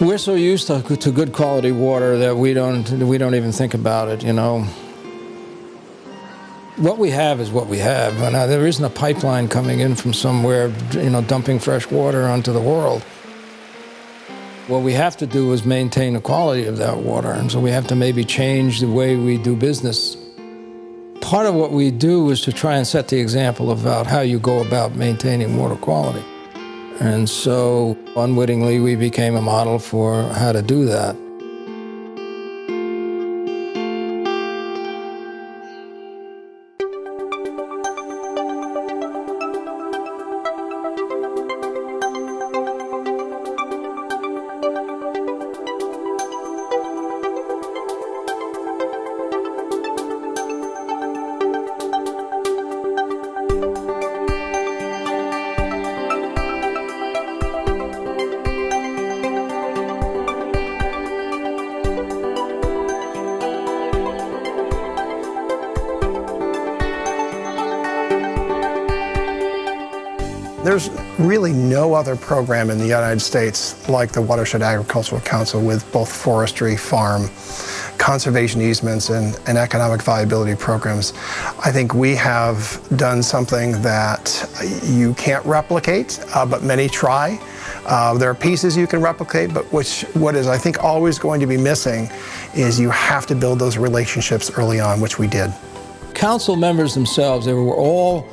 We're so used to good quality water that we don't even think about it, you know. What we have is what we have, and there isn't a pipeline coming in from somewhere, you know, dumping fresh water onto the world. What we have to do is maintain the quality of that water, and so we have to maybe change the way we do business. Part of what we do is to try and set the example about how you go about maintaining water quality. And so, unwittingly, we became a model for how to do that. There's really no other program in the United States like the Watershed Agricultural Council with both forestry, farm, conservation easements, and economic viability programs. I think we have done something that you can't replicate, but many try. There are pieces you can replicate, but what is, I think, always going to be missing is you have to build those relationships early on, which we did. Council members themselves, they were all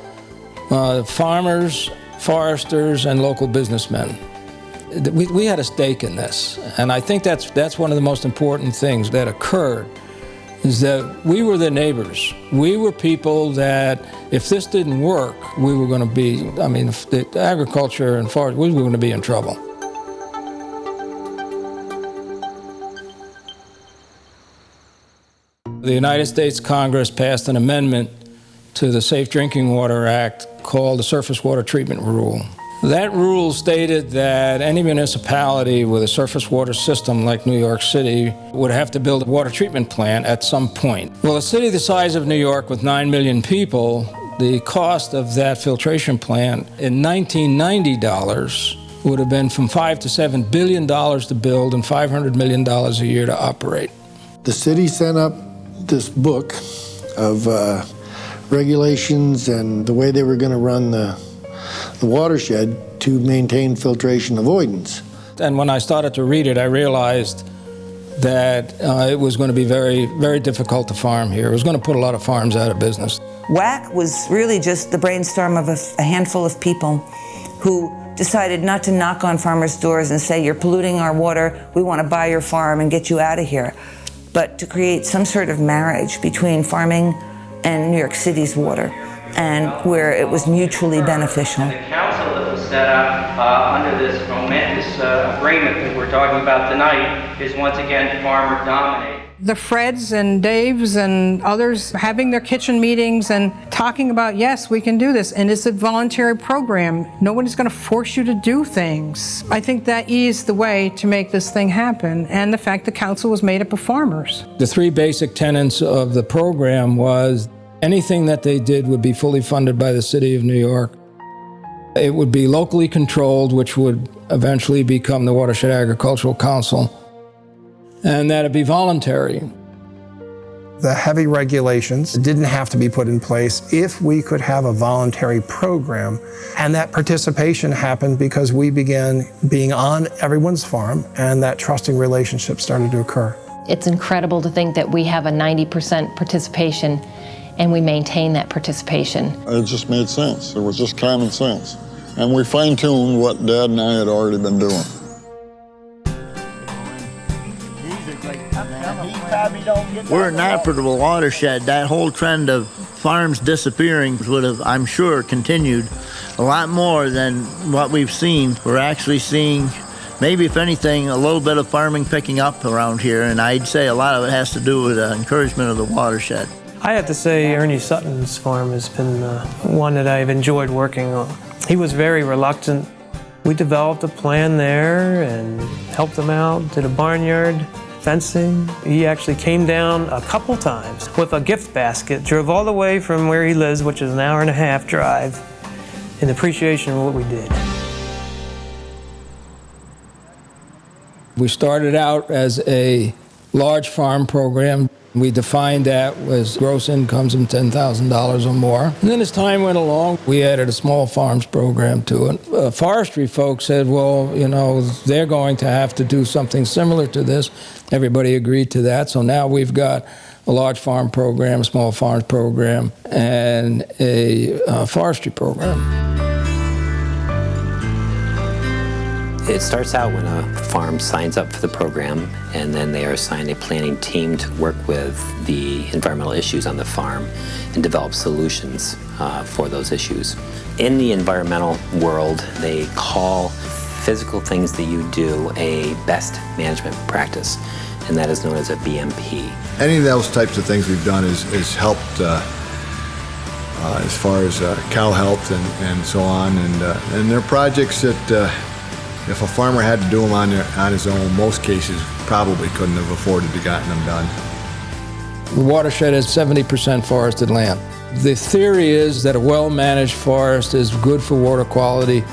farmers, foresters, and local businessmen. We had a stake in this, and I think that's one of the most important things that occurred, is that we were the neighbors. We were people that, if this didn't work, we were going to be, I mean, the agriculture and forestry, we were going to be in trouble. The United States Congress passed an amendment to the Safe Drinking Water Act called the Surface Water Treatment Rule. That rule stated that any municipality with a surface water system like New York City would have to build a water treatment plant at some point. Well, a city the size of New York with 9 million people, the cost of that filtration plant in 1990 dollars would have been from $5 to $7 billion to build and $500 million a year to operate. The city sent up this book of regulations and the way they were going to run the watershed to maintain filtration avoidance. And when I started to read it, I realized that it was going to be very, very difficult to farm here. It was going to put a lot of farms out of business. WAC was really just the brainstorm of a handful of people who decided not to knock on farmers' doors and say, you're polluting our water, we want to buy your farm and get you out of here, but to create some sort of marriage between farming and New York City's water, and where it was mutually beneficial. The council that was set up under this momentous agreement that we're talking about tonight is once again farmer dominated. The Freds and Daves and others having their kitchen meetings and talking about, yes, we can do this, and it's a voluntary program. No one is going to force you to do things. I think that eased the way to make this thing happen, and the fact the council was made up of farmers. The three basic tenets of the program was anything that they did would be fully funded by the City of New York. It would be locally controlled, which would eventually become the Watershed Agricultural Council, and that it'd be voluntary. The heavy regulations didn't have to be put in place if we could have a voluntary program, and that participation happened because we began being on everyone's farm, and that trusting relationship started to occur. It's incredible to think that we have a 90% participation and we maintain that participation. It just made sense. It was just common sense. And we fine-tuned what Dad and I had already been doing. We're not for the watershed. That whole trend of farms disappearing would have, I'm sure, continued a lot more than what we've seen. We're actually seeing, maybe if anything, a little bit of farming picking up around here, and I'd say a lot of it has to do with the encouragement of the watershed. I have to say Ernie Sutton's farm has been one that I've enjoyed working on. He was very reluctant. We developed a plan there and helped him out, did a barnyard, fencing. He actually came down a couple times with a gift basket, drove all the way from where he lives, which is an hour-and-a-half drive, in appreciation of what we did. We started out as a large farm program. We defined that as gross incomes of $10,000 or more. And then as time went along, we added a small farms program to it. Forestry folks said, well, you know, they're going to have to do something similar to this. Everybody agreed to that. So now we've got a large farm program, a small farms program, and a forestry program. It starts out when a farm signs up for the program, and then they are assigned a planning team to work with the environmental issues on the farm and develop solutions for those issues. In the environmental world, they call physical things that you do a best management practice, and that is known as a BMP. Any of those types of things we've done is helped as far as cow health and so on, and they're projects that if a farmer had to do them on his own, most cases probably couldn't have afforded to gotten them done. The watershed is 70% forested land. The theory is that a well-managed forest is good for water quality.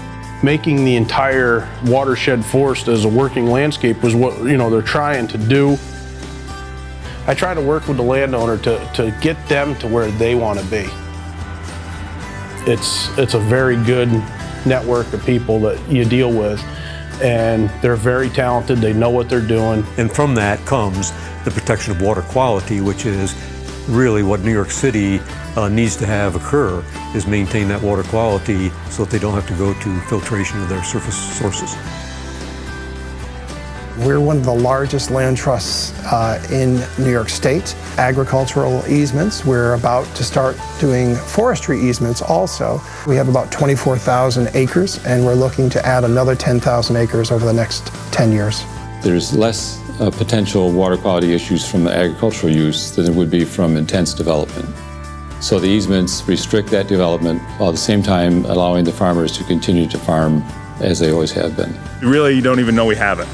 Making the entire watershed forest as a working landscape was what they're trying to do. I try to work with the landowner to get them to where they want to be. It's a very good network of people that you deal with, and they're very talented. They know what they're doing. And from that comes the protection of water quality, which is really what New York City needs to have occur, is maintain that water quality so that they don't have to go to filtration of their surface sources. We're one of the largest land trusts in New York State. Agricultural easements, we're about to start doing forestry easements also. We have about 24,000 acres, and we're looking to add another 10,000 acres over the next 10 years. There's less potential water quality issues from the agricultural use than there would be from intense development. So the easements restrict that development while at the same time allowing the farmers to continue to farm as they always have been. Really, you don't even know we have it.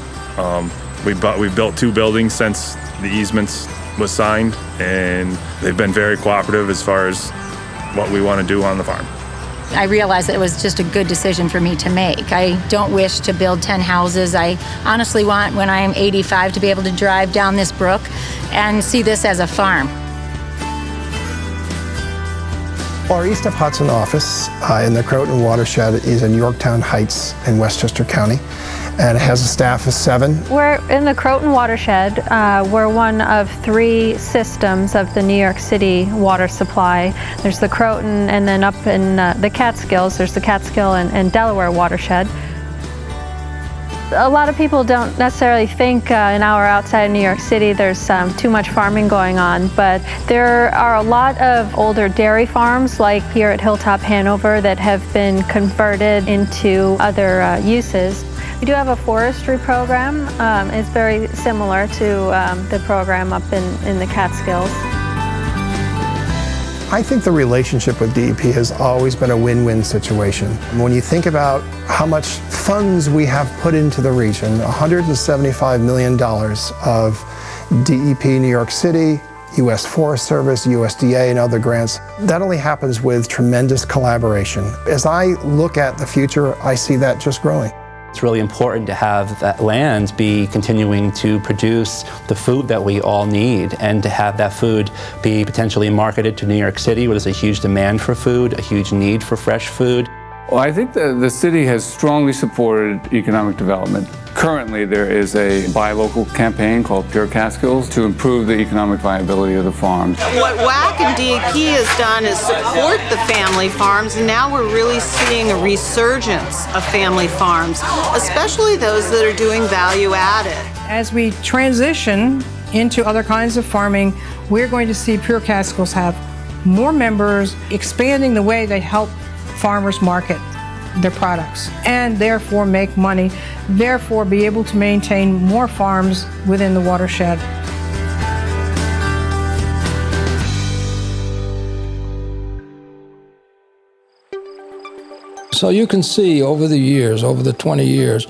We've built 2 buildings since the easements was signed, and they've been very cooperative as far as what we want to do on the farm. I realized that it was just a good decision for me to make. I don't wish to build 10 houses. I honestly want, when I'm 85, to be able to drive down this brook and see this as a farm. Our East of Hudson office in the Croton Watershed is in Yorktown Heights in Westchester County, and it has a staff of 7. We're in the Croton Watershed. We're one of 3 systems of the New York City water supply. There's the Croton, and then up in the Catskills, there's the Catskill and Delaware Watershed. A lot of people don't necessarily think an hour outside of New York City there's too much farming going on, but there are a lot of older dairy farms like here at Hilltop Hanover that have been converted into other uses. We do have a forestry program. It's very similar to the program up in the Catskills. I think the relationship with DEP has always been a win-win situation. When you think about how much funds we have put into the region, $175 million of DEP New York City, U.S. Forest Service, USDA, and other grants, that only happens with tremendous collaboration. As I look at the future, I see that just growing. It's really important to have that land be continuing to produce the food that we all need, and to have that food be potentially marketed to New York City, where there's a huge demand for food, a huge need for fresh food. Well, I think the city has strongly supported economic development. Currently, there is a buy local campaign called Pure Catskills to improve the economic viability of the farms. What WAC and DEP has done is support the family farms, and now we're really seeing a resurgence of family farms, especially those that are doing value added. As we transition into other kinds of farming, we're going to see Pure Catskills have more members, expanding the way they help farmers market their products and therefore make money, therefore be able to maintain more farms within the watershed. So you can see over the years, over the 20 years,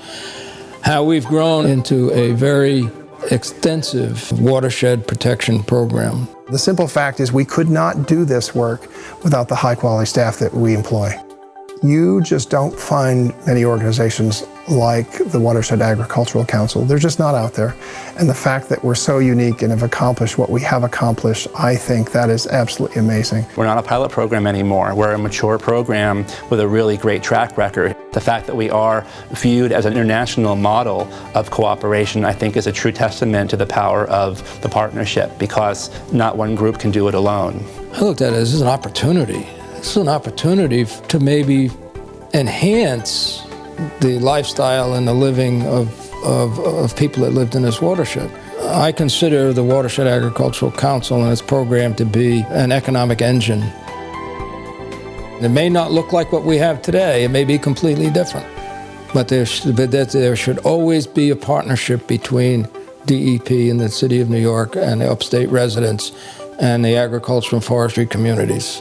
how we've grown into a very extensive watershed protection program. The simple fact is we could not do this work without the high-quality staff that we employ. You just don't find many organizations like the Watershed Agricultural Council. They're just not out there. And the fact that we're so unique and have accomplished what we have accomplished, I think that is absolutely amazing. We're not a pilot program anymore. We're a mature program with a really great track record. The fact that we are viewed as an international model of cooperation, I think, is a true testament to the power of the partnership, because not one group can do it alone. I looked at it as an opportunity. This is an opportunity to maybe enhance the lifestyle and the living of people that lived in this watershed. I consider the Watershed Agricultural Council and its program to be an economic engine. It may not look like what we have today. It may be completely different. But there should always be a partnership between DEP and the City of New York and the upstate residents and the agricultural and forestry communities.